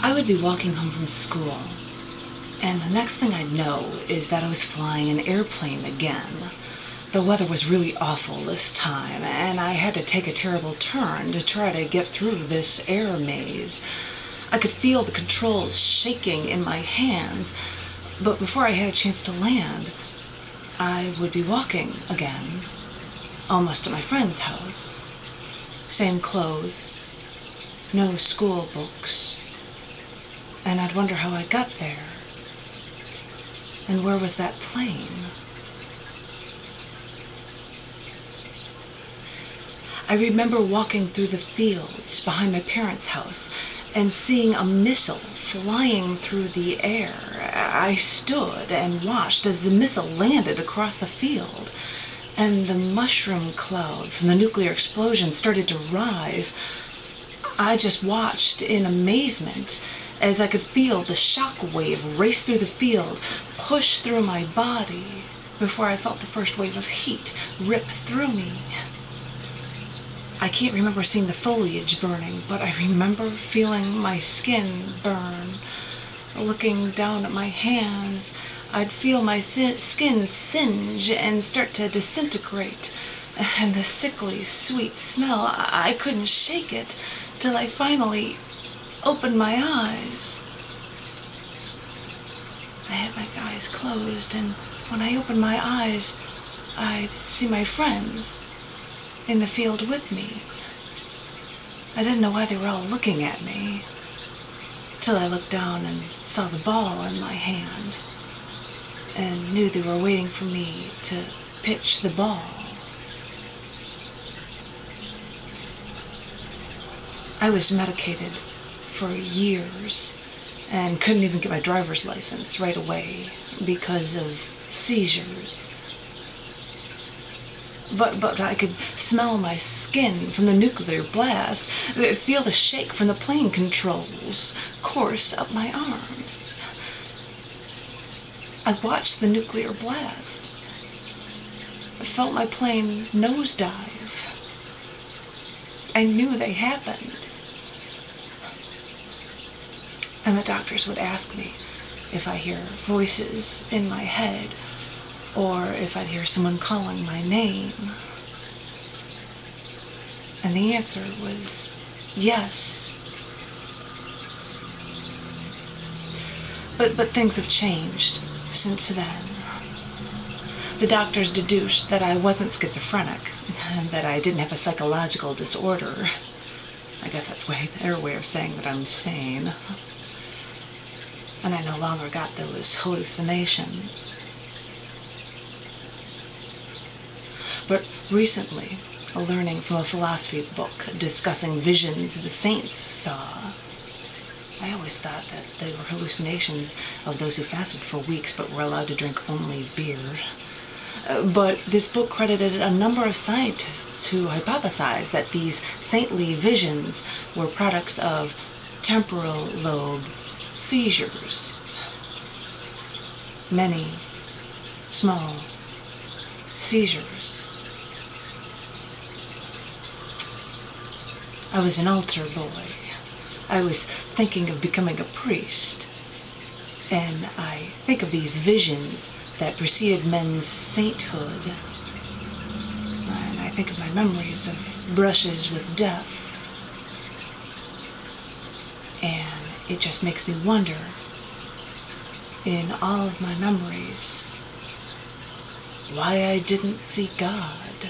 I would be walking home from school, and the next thing I'd know is that I was flying an airplane again. The weather was really awful this time, and I had to take a terrible turn to try to get through this air maze. I could feel the controls shaking in my hands, but before I had a chance to land, I would be walking again, almost at my friend's house. Same clothes, no school books, and I'd wonder how I got there. And where was that plane? I remember walking through the fields behind my parents' house and seeing a missile flying through the air. I stood and watched as the missile landed across the field, and the mushroom cloud from the nuclear explosion started to rise. I just watched in amazement as I could feel the shock wave race through the field, push through my body, before I felt the first wave of heat rip through me. I can't remember seeing the foliage burning, but I remember feeling my skin burn. Looking down at my hands, I'd feel my skin singe and start to disintegrate. And the sickly, sweet smell, I couldn't shake it till I finally opened my eyes. I had my eyes closed, and when I opened my eyes, I'd see my friends in the field with me. I didn't know why they were all looking at me, till I looked down and saw the ball in my hand, and knew they were waiting for me to pitch the ball. I was medicated for years and couldn't even get my driver's license right away because of seizures. But I could smell my skin from the nuclear blast, feel the shake from the plane controls course up my arms. I watched the nuclear blast. I felt my plane nosedive. I knew they happened. And the doctors would ask me if I hear voices in my head, or if I'd hear someone calling my name. And the answer was yes. But things have changed since then. The doctors deduced that I wasn't schizophrenic, and that I didn't have a psychological disorder. I guess that's their way of saying that I'm sane. And I no longer got those hallucinations. But recently, learning from a philosophy book discussing visions the saints saw, I always thought that they were hallucinations of those who fasted for weeks but were allowed to drink only beer. But this book credited a number of scientists who hypothesized that these saintly visions were products of temporal lobe seizures. Many small seizures. I was an altar boy. I was thinking of becoming a priest. And I think of these visions that preceded men's sainthood. And I think of my memories of brushes with death. And it just makes me wonder, in all of my memories, why I didn't see God.